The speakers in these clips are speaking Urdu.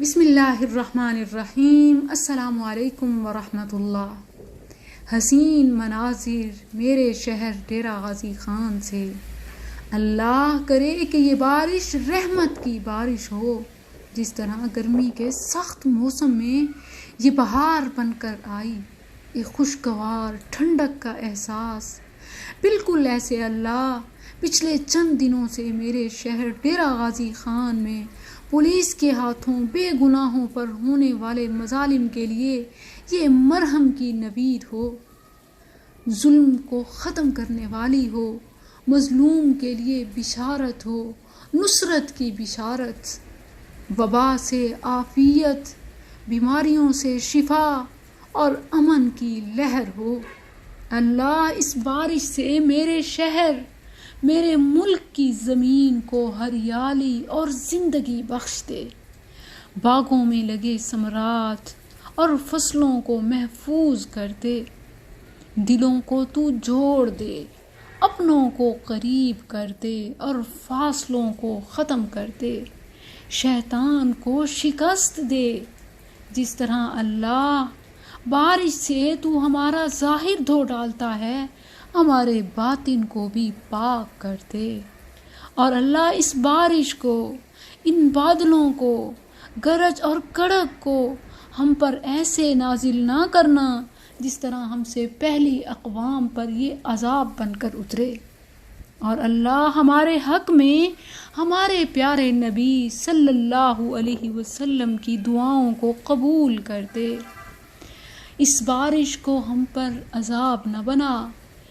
بسم اللہ الرحمن الرحیم۔ السلام علیکم ورحمۃ اللہ۔ حسین مناظر میرے شہر ڈیرہ غازی خان سے، اللہ کرے کہ یہ بارش رحمت کی بارش ہو، جس طرح گرمی کے سخت موسم میں یہ بہار بن کر آئی، ایک خوشگوار ٹھنڈک کا احساس۔ بالکل ایسے اللہ پچھلے چند دنوں سے میرے شہر ڈیرہ غازی خان میں پولیس کے ہاتھوں بے گناہوں پر ہونے والے مظالم کے لیے یہ مرہم کی نوید ہو، ظلم کو ختم کرنے والی ہو، مظلوم کے لیے بشارت ہو، نصرت کی بشارت، وبا سے عافیت، بیماریوں سے شفا اور امن کی لہر ہو۔ اللہ اس بارش سے میرے شہر، میرے ملک کی زمین کو ہریالی اور زندگی بخش دے، باغوں میں لگے ثمرات اور فصلوں کو محفوظ کر دے، دلوں کو تو جوڑ دے، اپنوں کو قریب کر دے اور فاصلوں کو ختم کر دے، شیطان کو شکست دے۔ جس طرح اللہ بارش سے تو ہمارا ظاہر دھو ڈالتا ہے، ہمارے باطن کو بھی پاک کر دے۔ اور اللہ اس بارش کو، ان بادلوں کو، گرج اور کڑک کو ہم پر ایسے نازل نہ کرنا جس طرح ہم سے پہلی اقوام پر یہ عذاب بن کر اترے۔ اور اللہ ہمارے حق میں ہمارے پیارے نبی صلی اللہ علیہ وسلم کی دعاؤں کو قبول کر دے۔ اس بارش کو ہم پر عذاب نہ بنا،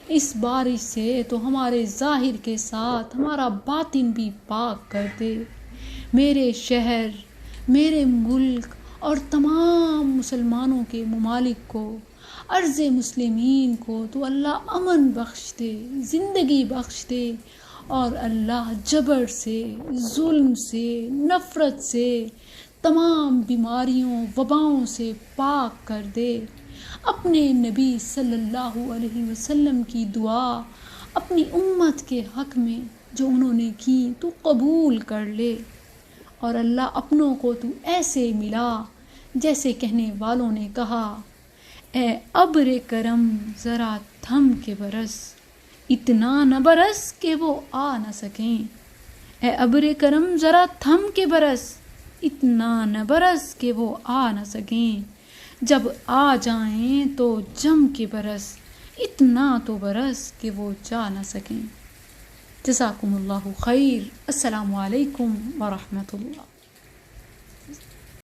اس بارش سے تو ہمارے ظاہر کے ساتھ ہمارا باطن بھی پاک کر دے۔ میرے شہر، میرے ملک اور تمام مسلمانوں کے ممالک کو، ارض مسلمین کو تو اللہ امن بخش دے، زندگی بخش دے، اور اللہ جبر سے، ظلم سے، نفرت سے، تمام بیماریوں، وباؤں سے پاک کر دے۔ اپنے نبی صلی اللہ علیہ وسلم کی دعا اپنی امت کے حق میں جو انہوں نے کی تو قبول کر لے۔ اور اللہ اپنوں کو تو ایسے ملا جیسے کہنے والوں نے کہا، اے ابر کرم ذرا تھم کے برس، اتنا نہ برس کہ وہ آ نہ سکیں۔ اے ابر کرم ذرا تھم کے برس، اتنا نہ برس کہ وہ آ نہ سکیں، جب آ جائیں تو جم کے برس، اتنا تو برس کہ وہ جا نہ سکیں۔ جزاکم اللہ خیر۔ السلام علیکم ورحمۃ اللہ۔